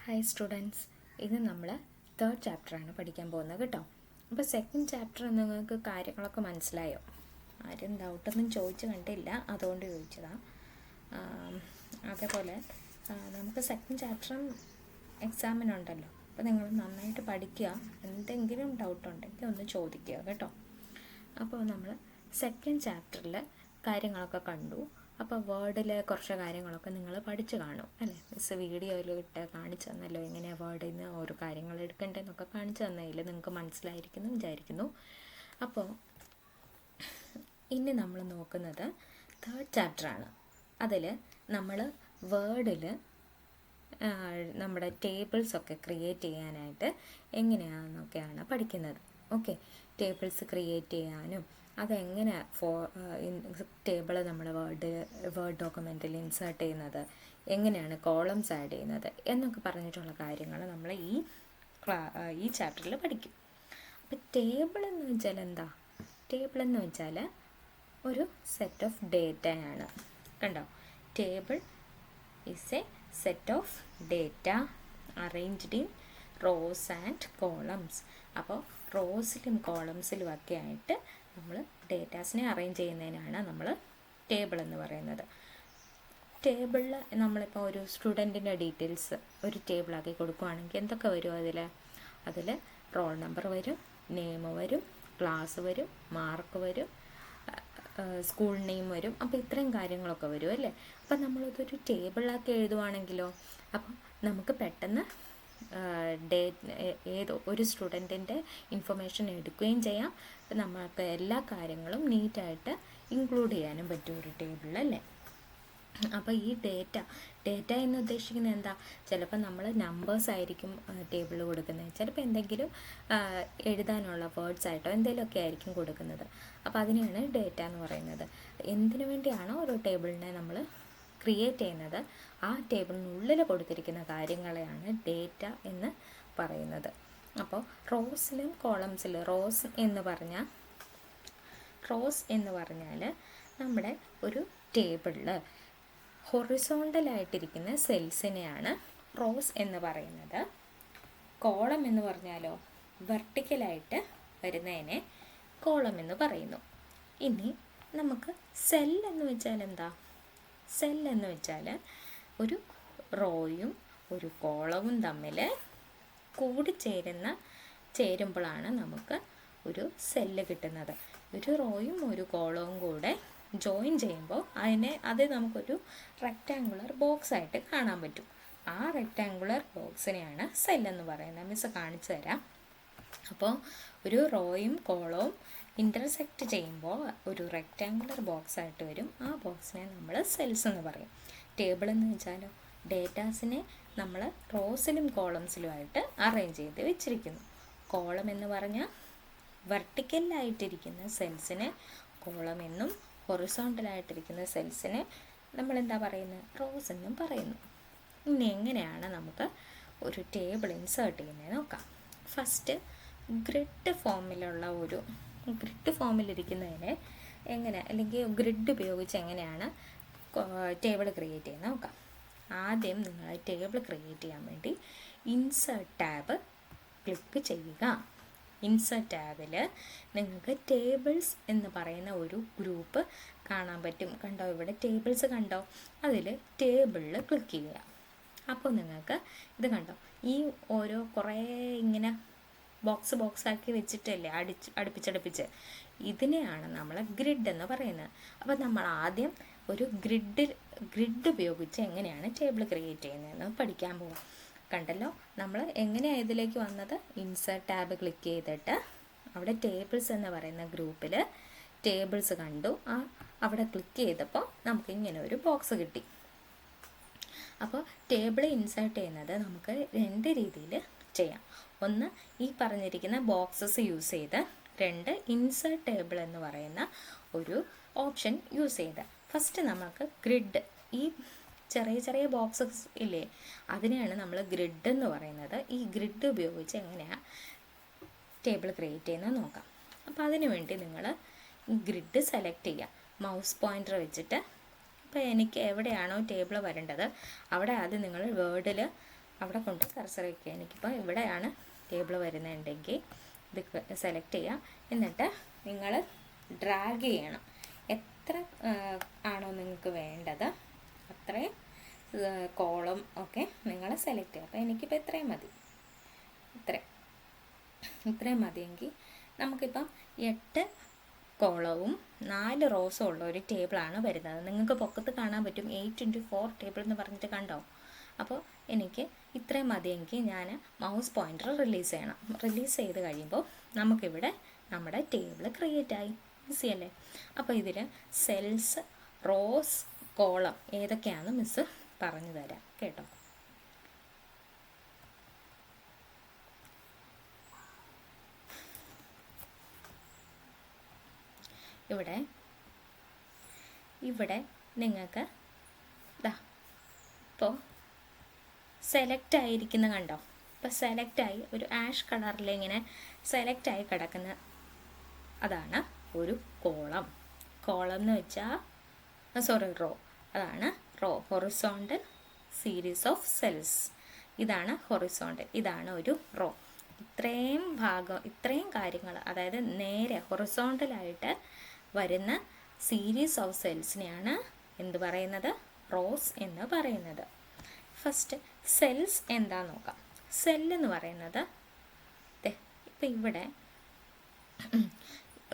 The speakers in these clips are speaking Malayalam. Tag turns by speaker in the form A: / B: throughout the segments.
A: ഹായ് സ്റ്റുഡൻസ്, ഇത് നമ്മൾ തേർഡ് ചാപ്റ്ററാണ് പഠിക്കാൻ പോകുന്നത് കേട്ടോ. അപ്പോൾ സെക്കൻഡ് ചാപ്റ്റർ നിങ്ങൾക്ക് കാര്യങ്ങളൊക്കെ മനസ്സിലായോ? ആരും ഡൗട്ടൊന്നും ചോദിച്ചു കണ്ടില്ല, അതുകൊണ്ട് ചോദിച്ചതാണ്. അതേപോലെ നമുക്ക് സെക്കൻഡ് ചാപ്റ്ററും എക്സാമിനുണ്ടല്ലോ. അപ്പോൾ നിങ്ങൾ നന്നായിട്ട് പഠിക്കുക. എന്തെങ്കിലും ഡൗട്ട് ഉണ്ടെങ്കിൽ ഒന്ന് ചോദിക്കുക കേട്ടോ. അപ്പോൾ നമ്മൾ സെക്കൻഡ് ചാപ്റ്ററിൽ കാര്യങ്ങളൊക്കെ കണ്ടു. അപ്പോൾ വേർഡിലെ കുറച്ച് കാര്യങ്ങളൊക്കെ നിങ്ങൾ പഠിച്ചു കാണും അല്ലേ? മിസ് വീഡിയോയിൽ ഇട്ട് കാണിച്ചു തന്നല്ലോ, എങ്ങനെയാണ് വേർഡിൽ നിന്ന് ഓരോ കാര്യങ്ങൾ എടുക്കേണ്ടതെന്നൊക്കെ കാണിച്ചു തന്നതിൽ നിങ്ങൾക്ക് മനസ്സിലായിരിക്കുന്നു വിചാരിക്കുന്നു. അപ്പോൾ ഇനി നമ്മൾ നോക്കുന്നത് തേർഡ് ചാപ്റ്ററാണ്. അതിൽ നമ്മൾ വേർഡിൽ നമ്മുടെ ടേബിൾസൊക്കെ ക്രിയേറ്റ് ചെയ്യാനായിട്ട് എങ്ങനെയാണെന്നൊക്കെയാണ് പഠിക്കുന്നത്. ടേബിൾസ് ക്രിയേറ്റ് ചെയ്യാനും അതെങ്ങനെ ടേബിൾ നമ്മൾ വേർഡ് ഡോക്യുമെൻറ്റിൽ ഇൻസേർട്ട് ചെയ്യുന്നത്, എങ്ങനെയാണ് കോളംസ് ആഡ് ചെയ്യുന്നത് എന്നൊക്കെ പറഞ്ഞിട്ടുള്ള കാര്യങ്ങൾ നമ്മൾ ഈ ചാപ്റ്ററിൽ പഠിക്കും. അപ്പോൾ ടേബിൾ എന്ന് വെച്ചാൽ എന്താ? ടേബിൾ എന്ന് വെച്ചാൽ ഒരു സെറ്റ് ഓഫ് ഡേറ്റയാണ്. കണ്ടോ? Table is a set of data arranged in rows and columns. അപ്പോൾ റോസിലും കോളംസിലും ഒക്കെ ആയിട്ട് നമ്മൾ ഡേറ്റാസിനെ അറേഞ്ച് ചെയ്യുന്നതിനാണ് നമ്മൾ ടേബിൾ എന്ന് പറയുന്നത്. ടേബിളിൽ നമ്മളിപ്പോൾ ഒരു സ്റ്റുഡൻറ്റിൻ്റെ ഡീറ്റെയിൽസ് ഒരു ടേബിളാക്കി കൊടുക്കുകയാണെങ്കിൽ എന്തൊക്കെ വരും അതിൽ റോൾ നമ്പർ വരും, നെയിം വരും, ക്ലാസ് വരും, മാർക്ക് വരും, സ്കൂൾ നെയിം വരും. അപ്പോൾ ഇത്രയും കാര്യങ്ങളൊക്കെ വരും അല്ലേ? അപ്പം നമ്മളിതൊരു ടേബിളാക്കി എഴുതുവാണെങ്കിലോ, അപ്പം നമുക്ക് പെട്ടെന്ന് ഏതോ ഒരു സ്റ്റുഡൻറ്റിൻ്റെ ഇൻഫർമേഷൻ എടുക്കുകയും ചെയ്യാം. നമുക്ക് എല്ലാ കാര്യങ്ങളും നീറ്റായിട്ട് ഇൻക്ലൂഡ് ചെയ്യാനും പറ്റും ഒരു ടേബിളിൽ അല്ലേ? അപ്പോൾ ഈ ഡേറ്റ എന്ന് ഉദ്ദേശിക്കുന്നത് എന്താ? ചിലപ്പോൾ നമ്മൾ നമ്പേഴ്സ് ആയിരിക്കും ടേബിളിൽ കൊടുക്കുന്നത്, ചിലപ്പോൾ എന്തെങ്കിലും എഴുതാനുള്ള വേർഡ്സ് ആയിട്ടോ എന്തെങ്കിലുമൊക്കെ ആയിരിക്കും കൊടുക്കുന്നത്. അപ്പോൾ അതിനെയാണ് ഡേറ്റ എന്ന് പറയുന്നത്. എന്തിനു വേണ്ടിയാണോ ഓരോ ടേബിളിനെ നമ്മൾ ക്രിയേറ്റ് ചെയ്യുന്നത്, ആ ടേബിളിനുള്ളിൽ കൊടുത്തിരിക്കുന്ന കാര്യങ്ങളെയാണ് ഡേറ്റ എന്ന് പറയുന്നത്. അപ്പോൾ റോസിലും കോളംസിലും റോസ് എന്ന് പറഞ്ഞാൽ നമ്മുടെ ഒരു ടേബിളിൽ ഹൊറിസോണ്ടലായിട്ടിരിക്കുന്ന സെൽസിനെയാണ് റോസ് എന്ന് പറയുന്നത്. കോളം എന്ന് പറഞ്ഞാലോ വെർട്ടിക്കലായിട്ട് വരുന്നതിനെ കോളം എന്ന് പറയുന്നു. ഇനി നമുക്ക് സെൽ എന്ന് വെച്ചാൽ എന്താ? സെൽ എന്ന് വെച്ചാൽ ഒരു റോയും ഒരു കോളവും തമ്മിൽ ചേരുമ്പോഴാണ് നമുക്ക് ഒരു സെല്ല് കിട്ടുന്നത്. ഒരു റോയും ഒരു കോളവും കൂടെ ജോയിൻ ചെയ്യുമ്പോൾ അത് നമുക്കൊരു റെക്റ്റാങ്കുലർ ബോക്സ് ആയിട്ട് കാണാൻ പറ്റും. ആ റെക്റ്റാങ്കുലർ ബോക്സിനെയാണ് സെല്ലെന്ന് പറയുന്നത്. മിസ് കാണിച്ചു തരാം. അപ്പോൾ ഒരു റോയും കോളവും ഇൻ്റർസെക്റ്റ് ചെയ്യുമ്പോൾ ഒരു റെക്റ്റാങ്കുലർ ബോക്സ് ആയിട്ട് വരും. ആ ബോക്സിനെ നമ്മൾ സെൽസ് എന്ന് പറയും. ടേബിൾ എന്ന് വെച്ചാലോ ഡേറ്റാസിനെ നമ്മൾ റോസിലും കോളംസിലുമായിട്ട് അറേഞ്ച് ചെയ്ത് വെച്ചിരിക്കുന്നു. കോളം എന്ന് പറഞ്ഞാൽ വെർട്ടിക്കലായിട്ടിരിക്കുന്ന സെൽസിനെ കോളം എന്നും ഹൊറിസോണ്ടലായിട്ടിരിക്കുന്ന സെൽസിനെ നമ്മൾ എന്താ പറയുന്നത്? റോസ് എന്നും പറയുന്നു. ഇനി എങ്ങനെയാണ് നമുക്ക് ഒരു ടേബിൾ ഇൻസേർട്ട് ചെയ്യുന്നത് നോക്കാം. ഫസ്റ്റ് ഗ്രിഡ് ഫോമിലിരിക്കുന്നതിനെ അല്ലെങ്കിൽ ഗ്രിഡ് ഉപയോഗിച്ച് എങ്ങനെയാണ് ടേബിൾ ക്രിയേറ്റ് ചെയ്യുന്നത് നോക്കാം. ആദ്യം നിങ്ങൾ ടേബിൾ ക്രിയേറ്റ് ചെയ്യാൻ വേണ്ടി ഇൻസേർട്ട് ടാബ് ക്ലിക്ക് ചെയ്യുക. ഇൻസേർട്ട് ടാബിൽ നിങ്ങൾക്ക് ടേബിൾസ് എന്ന് പറയുന്ന ഒരു ഗ്രൂപ്പ് കാണാൻ പറ്റും. കണ്ടോ? ഇവിടെ ടേബിൾസ് കണ്ടോ? അതിൽ ടേബിളിൽ ക്ലിക്ക് ചെയ്യുക. അപ്പോൾ നിങ്ങൾക്ക് ഇത് കണ്ടോ? ഈ ഓരോ കുറേ ഇങ്ങനെ ബോക്സ് ആക്കി വെച്ചിട്ടല്ലേ അടുപ്പിച്ചടുപ്പിച്ച്, ഇതിനെയാണ് നമ്മൾ ഗ്രിഡ് എന്ന് പറയുന്നത്. അപ്പോൾ നമ്മൾ ആദ്യം ഒരു ഗ്രിഡ് ഉപയോഗിച്ച് എങ്ങനെയാണ് ടേബിൾ ക്രിയേറ്റ് ചെയ്യുന്നതെന്ന് പഠിക്കാൻ പോകും. കണ്ടല്ലോ നമ്മൾ എങ്ങനെയാണ് ഇതിലേക്ക് വന്നത്? ഇൻസേർട്ട് ടാബ് ക്ലിക്ക് ചെയ്തിട്ട് അവിടെ ടേബിൾസ് എന്ന് പറയുന്ന ഗ്രൂപ്പിൽ ടേബിൾസ് കണ്ടു. അവിടെ ക്ലിക്ക് ചെയ്തപ്പോൾ നമുക്ക് ഇങ്ങനെ ഒരു ബോക്സ് കിട്ടി. അപ്പോൾ ടേബിൾ ഇൻസേർട്ട് ചെയ്യുന്നത് നമുക്ക് രണ്ട് രീതിയിൽ ചെയ്യാം. ഒന്ന് ഈ പറഞ്ഞിരിക്കുന്ന ബോക്സസ് യൂസ് ചെയ്ത്, രണ്ട് ഇൻസേർട്ട് ടേബിൾ എന്ന് പറയുന്ന ഒരു ഓപ്ഷൻ യൂസ് ചെയ്ത്. ഫസ്റ്റ് നമുക്ക് ഗ്രിഡ്, ഈ ചെറിയ ബോക്സസ് ഇല്ലേ, അതിനെയാണ് നമ്മൾ ഗ്രിഡ് എന്ന് പറയുന്നത്. ഈ ഗ്രിഡ് ഉപയോഗിച്ച് എങ്ങനെയാണ് ടേബിൾ ക്രിയേറ്റ് ചെയ്യുന്നത് നോക്കാം. അപ്പോൾ അതിനു വേണ്ടി നിങ്ങൾ ഗ്രിഡ് സെലക്ട് ചെയ്യുക. മൗസ് പോയിൻ്റർ വെച്ചിട്ട് ഇപ്പോൾ എനിക്ക് എവിടെയാണോ ടേബിൾ വരേണ്ടത് അവിടെ ആദ്യം നിങ്ങൾ വേർഡിൽ അവിടെ കൊണ്ട് കർസർ വയ്ക്കുക. എനിക്കിപ്പോൾ ഇവിടെയാണ് ടേബിൾ വരുന്നുണ്ടെങ്കിൽ ഇത് സെലക്ട് ചെയ്യുക. എന്നിട്ട് നിങ്ങൾ ഡ്രാഗ് ചെയ്യണം. എത്ര ആണോ നിങ്ങൾക്ക് വേണ്ടത് അത്രയും കോളം ഒക്കെ നിങ്ങൾ സെലക്ട് ചെയ്യുക. അപ്പോൾ എനിക്കിപ്പോൾ ഇത്രയും മതി. ഇത്രയും മതിയെങ്കിൽ നമുക്കിപ്പം 8 കോളവും 4 റോസും ഉള്ള ഒരു ടേബിളാണ് വരുന്നത്. നിങ്ങൾക്ക് പൊക്കത്ത് കാണാൻ പറ്റും 8x4 ടേബിൾ എന്ന് പറഞ്ഞിട്ട് കണ്ടോ. അപ്പോൾ എനിക്ക് ഇത്രയും മതിയെങ്കിൽ ഞാൻ മൗസ് പോയിൻ്റർ റിലീസ് ചെയ്യണം. റിലീസ് ചെയ്ത് കഴിയുമ്പോൾ നമുക്കിവിടെ നമ്മുടെ ടേബിൾ ക്രിയേറ്റ് ആയി. ഈസി അല്ലേ? അപ്പോൾ ഇതിൽ സെൽസ്, റോസ്, കോളം ഏതൊക്കെയാണെന്ന് മിസ്സ് പറഞ്ഞു തരാം കേട്ടോ. ഇവിടെ നിങ്ങൾക്ക് ഇപ്പോൾ സെലക്ട് ആയിരിക്കുന്ന കണ്ടോ. ഇപ്പോൾ സെലക്റ്റായി ഒരു ആഷ് കളറിൽ ഇങ്ങനെ സെലക്റ്റായി കിടക്കുന്ന അതാണ് ഒരു കോളം. കോളം എന്ന് വെച്ചാൽ റോ. അതാണ് row. Horizontal series of cells. ഇതാണ് ഹൊറിസോണ്ടൽ, ഇതാണ് ഒരു റോ. ഇത്രയും കാര്യങ്ങൾ, അതായത് നേരെ ഹൊറിസോണ്ടലായിട്ട് വരുന്ന സീരീസ് ഓഫ് സെൽസിനെയാണ് എന്ത് പറയുന്നത്? റോസ് എന്ന് പറയുന്നത്. ഫസ്റ്റ് സെൽസ് എന്താന്ന് നോക്കാം. സെല്ലെന്ന് പറയുന്നത് ഇപ്പം ഇവിടെ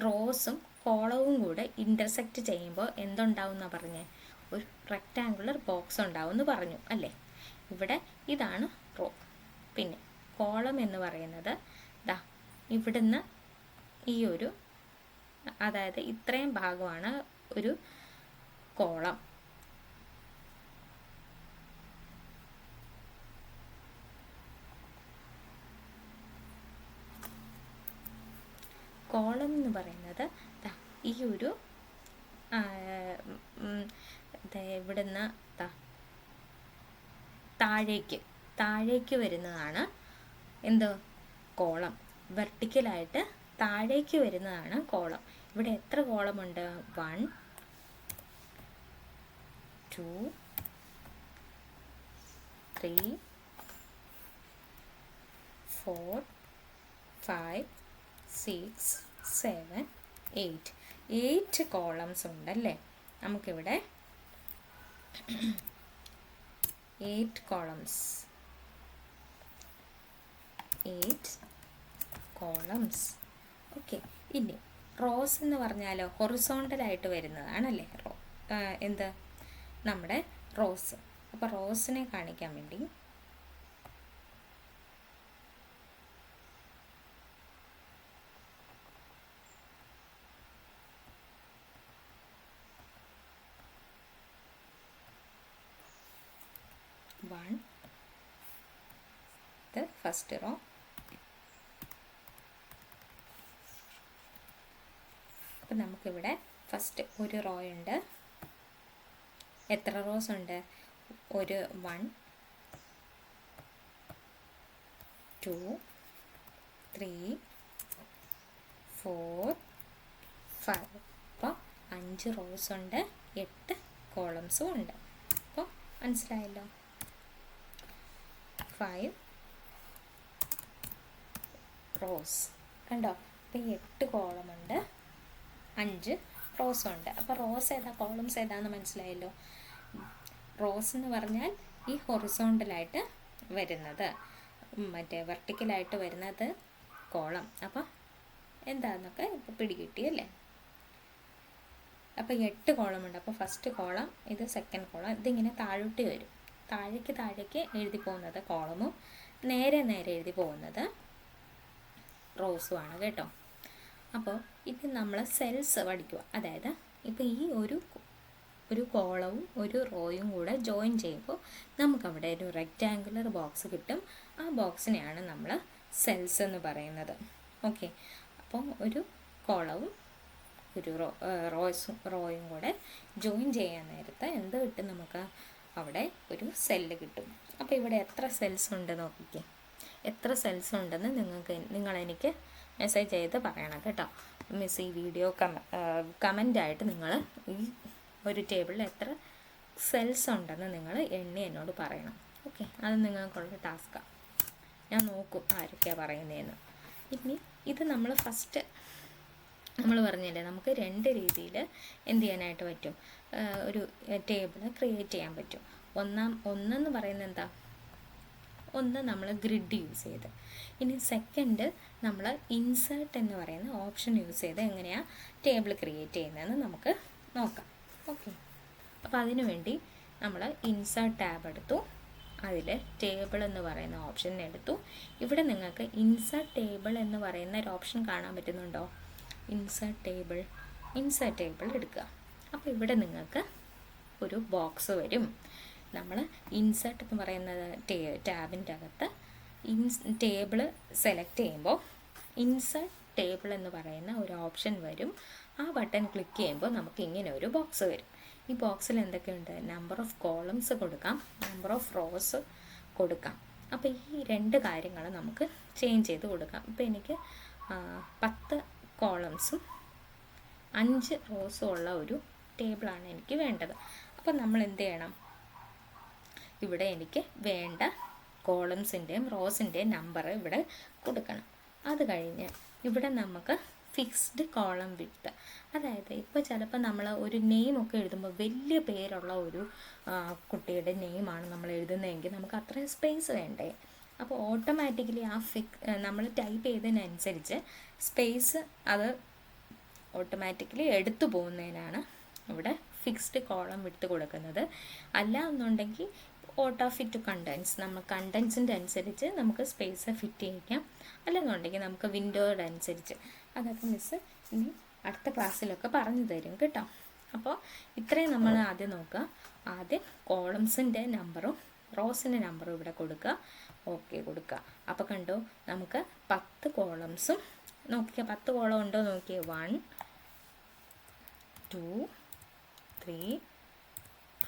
A: റോസും കോളവും കൂടെ ഇൻ്റർസെക്റ്റ് ചെയ്യുമ്പോൾ എന്തുണ്ടാവും എന്നാണ് പറഞ്ഞേ? ഒരു റെക്റ്റാങ്കുലർ ബോക്സ് ഉണ്ടാവും എന്ന് പറഞ്ഞു അല്ലേ? ഇവിടെ ഇതാണ് റോ. പിന്നെ കോളം എന്ന് പറയുന്നത് ഇവിടുന്ന് ഈ ഒരു, അതായത് ഇത്രയും ഭാഗമാണ് ഒരു കോളം. കോളം എന്ന് പറയുന്നത് ഈ ഒരു ഇവിടുന്ന് താഴേക്ക് വരുന്നതാണ് എന്ത്? കോളം. വെർട്ടിക്കലായിട്ട് താഴേക്ക് വരുന്നതാണ് കോളം. ഇവിടെ എത്ര കോളമുണ്ട്? 1 2 3 4 5 6 7 8 കോളംസ് ഉണ്ടല്ലേ നമുക്കിവിടെ. 8 കോളംസ്. ഓക്കെ. ഇനി റോസ് എന്ന് പറഞ്ഞാലോ ഹൊറിസോണ്ടലായിട്ട് വരുന്നതാണല്ലേ എന്ത്? നമ്മുടെ റോസ്. അപ്പോൾ റോസിനെ കാണിക്കാൻ വേണ്ടി ഫസ്റ്റ് റോ, അപ്പം നമുക്കിവിടെ ഫസ്റ്റ് ഒരു റോ ഉണ്ട്. എത്ര റോസ് ഉണ്ട്? ഒരു 1 2 3 4 5. അപ്പോൾ 5 റോസ് ഉണ്ട്, 8 കോളംസും ഉണ്ട്. അപ്പോൾ മനസ്സിലായല്ലോ? 5 റോസ് കണ്ടോ. അപ്പോൾ 8 കോളമുണ്ട്, 5 റോസും ഉണ്ട്. അപ്പോൾ റോസ് ഏതാ കോളംസ് ഏതാണെന്ന് മനസ്സിലായല്ലോ. റോസ് എന്ന് പറഞ്ഞാൽ ഈ ഹൊറിസോണ്ടലായിട്ട് വരുന്നത്, മറ്റേ വെർട്ടിക്കലായിട്ട് വരുന്നത് കോളം. അപ്പോൾ എന്താണെന്നൊക്കെ ഇപ്പോൾ പിടികിട്ടിയല്ലേ? അപ്പോൾ 8 കോളമുണ്ട്. അപ്പോൾ ഫസ്റ്റ് കോളം, ഇത് സെക്കൻഡ് കോളം. ഇതിങ്ങനെ താഴോട്ട് വരും. താഴേക്ക് എഴുതി പോകുന്നത് കോളമും നേരെ എഴുതി പോകുന്നത് റോസുമാണ് കേട്ടോ. അപ്പോൾ ഇത് നമ്മൾ സെൽസ് പഠിക്കുക. അതായത് ഇപ്പോൾ ഈ ഒരു കോളവും ഒരു റോയും കൂടെ ജോയിൻ ചെയ്യുമ്പോൾ നമുക്കവിടെ ഒരു റെക്റ്റാങ്കുലർ ബോക്സ് കിട്ടും. ആ ബോക്സിനെയാണ് നമ്മൾ സെൽസ് എന്ന് പറയുന്നത്. ഓക്കെ. അപ്പം ഒരു കോളവും ഒരു റോയും കൂടെ ജോയിൻ ചെയ്യാൻ നേരത്ത് എന്ത് കിട്ടും? നമുക്ക് അവിടെ ഒരു സെല്ല് കിട്ടും. അപ്പോൾ ഇവിടെ എത്ര സെൽസ് ഉണ്ട് നോക്കിക്കേ. എത്ര സെൽസ് ഉണ്ടെന്ന് നിങ്ങളെനിക്ക് മെസ്സേജ് ചെയ്ത് പറയണം കേട്ടോ. മിസ് ഈ വീഡിയോ കമൻ്റായിട്ട് നിങ്ങൾ ഈ ഒരു ടേബിളിൽ എത്ര സെൽസ് ഉണ്ടെന്ന് നിങ്ങൾ എണ്ണി എന്നോട് പറയണം. ഓക്കെ, അത് നിങ്ങൾക്കുള്ള ടാസ്ക്കാണ്. ഞാൻ നോക്കും ആരൊക്കെയാണ് പറയുന്നതെന്ന്. ഇനി ഇത് നമ്മൾ ഫസ്റ്റ് നമ്മൾ പറഞ്ഞില്ലേ, നമുക്ക് 2 രീതിയിൽ എന്ത് ചെയ്യാനായിട്ട് പറ്റും, ഒരു ടേബിൾ ക്രിയേറ്റ് ചെയ്യാൻ പറ്റും. ഒന്നെന്ന് പറയുന്നത് എന്താ, ഒന്ന് നമ്മൾ ഗ്രിഡ് യൂസ് ചെയ്ത്, ഇനി സെക്കൻഡ് നമ്മൾ ഇൻസേർട്ട് എന്ന് പറയുന്ന ഓപ്ഷൻ യൂസ് ചെയ്ത് എങ്ങനെയാണ് ടേബിൾ ക്രിയേറ്റ് ചെയ്യുന്നതെന്ന് നമുക്ക് നോക്കാം. ഓക്കെ, അപ്പോൾ അതിനു വേണ്ടി നമ്മൾ ഇൻസേർട്ട് ടാബ് എടുത്തു, അതിൽ ടേബിൾ എന്ന് പറയുന്ന ഓപ്ഷൻ എടുത്തു. ഇവിടെ നിങ്ങൾക്ക് ഇൻസേർട്ട് ടേബിൾ എന്ന് പറയുന്ന ഒരു ഓപ്ഷൻ കാണാൻ പറ്റുന്നുണ്ടോ? ഇൻസേർട്ട് ടേബിൾ എടുക്കുക. അപ്പോൾ ഇവിടെ നിങ്ങൾക്ക് ഒരു ബോക്സ് വരും. നമ്മൾ ഇൻസേർട്ട് എന്ന് പറയുന്നത് ടാബിൻ്റെ അകത്ത് ടേബിൾ സെലക്ട് ചെയ്യുമ്പോൾ ഇൻസേർട്ട് ടേബിൾ എന്ന് പറയുന്ന ഒരു ഓപ്ഷൻ വരും. ആ ബട്ടൺ ക്ലിക്ക് ചെയ്യുമ്പോൾ നമുക്ക് ഇങ്ങനെ ഒരു ബോക്സ് വരും. ഈ ബോക്സിൽ എന്തൊക്കെയുണ്ട്, നമ്പർ ഓഫ് കോളംസ് കൊടുക്കാം, നമ്പർ ഓഫ് റോസ് കൊടുക്കാം. അപ്പോൾ ഈ 2 കാര്യങ്ങൾ നമുക്ക് ചേഞ്ച് ചെയ്ത് കൊടുക്കാം. ഇപ്പോൾ എനിക്ക് 10 കോളംസും 5 റോസും ഉള്ള ഒരു ടേബിളാണ് എനിക്ക് വേണ്ടത്. അപ്പോൾ നമ്മൾ എന്ത് ചെയ്യണം, ഇവിടെ എനിക്ക് വേണ്ട കോളംസിൻ്റെയും റോസിൻ്റെയും നമ്പർ ഇവിടെ കൊടുക്കണം. അത് കഴിഞ്ഞ് ഇവിടെ നമുക്ക് ഫിക്സ്ഡ് കോളം വിഡ്ത്ത്, അതായത് ഇപ്പോൾ ചിലപ്പോൾ നമ്മൾ ഒരു നെയിമൊക്കെ എഴുതുമ്പോൾ വലിയ പേരുള്ള ഒരു കുട്ടിയുടെ നെയിമാണ് നമ്മൾ എഴുതുന്നതെങ്കിൽ നമുക്ക് അത്രയും സ്പേസ് വേണ്ടേ. അപ്പോൾ ഓട്ടോമാറ്റിക്കലി നമ്മൾ ടൈപ്പ് ചെയ്തതിനനുസരിച്ച് സ്പേസ് അത് ഓട്ടോമാറ്റിക്കലി എടുത്തു പോകുന്നതിനാണ് ഇവിടെ ഫിക്സ്ഡ് കോളം വിട്ട് കൊടുക്കുന്നത്. അല്ല എന്നുണ്ടെങ്കിൽ ഓട്ടോ ഫിറ്റ് കണ്ടൻസ്, നമ്മൾ കണ്ടൻസിൻ്റെ അനുസരിച്ച് നമുക്ക് സ്പേസ് ഫിറ്റ് ചെയ്യിക്കാം. അല്ലെന്നുണ്ടെങ്കിൽ നമുക്ക് വിൻഡോയുടെ അനുസരിച്ച്. അതൊക്കെ മിസ്സ് ഇനി അടുത്ത ക്ലാസ്സിലൊക്കെ പറഞ്ഞു തരും കേട്ടോ. അപ്പോൾ ഇത്രയും നമ്മൾ ആദ്യം നോക്കുക. ആദ്യം കോളംസിൻ്റെ നമ്പറും റോസിൻ്റെ നമ്പറും ഇവിടെ കൊടുക്കുക. ഓക്കെ കൊടുക്കുക. അപ്പോൾ കണ്ടോ, നമുക്ക് 10 കോളംസും നോക്കിയാൽ 10 കോളം ഉണ്ടോ നോക്കിയേ. 1 2 3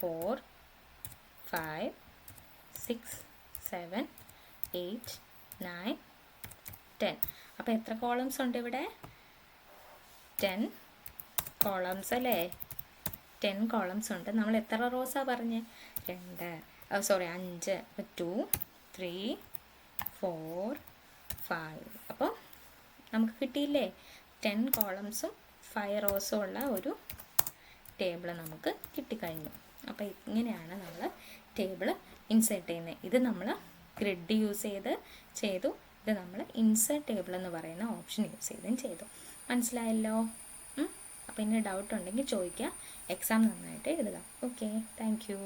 A: 4 5 6 7 8 9 10. അപ്പോൾ എത്ര കോളംസ് ഉണ്ട് ഇവിടെ? 10 കോളംസ് അല്ലേ? 10 കോളംസ് ഉണ്ട്. നമ്മൾ എത്ര റോസാണ് പറഞ്ഞത്? 5. 2 3 4 5. അപ്പോൾ നമുക്ക് കിട്ടിയില്ലേ? 10 കോളംസും 5 റോസും ഉള്ള ഒരു ടേബിൾ നമുക്ക് കിട്ടിക്കഴിഞ്ഞു. അപ്പോൾ ഇങ്ങനെയാണ് നമ്മൾ ടേബിൾ ഇൻസേർട്ട് ചെയ്യുന്നത്. ഇത് നമ്മൾ ഗ്രിഡ് യൂസ് ചെയ്തു. ഇത് നമ്മൾ ഇൻസേർട്ട് ടേബിൾ എന്ന് പറയുന്ന ഓപ്ഷൻ യൂസ് ചെയ്തു. മനസ്സിലായല്ലോ? അപ്പോൾ ഇനി ഡൗട്ട് ഉണ്ടെങ്കിൽ ചോദിക്കുക. എക്സാം നന്നായിട്ട് എഴുതുക. Okay, thank you.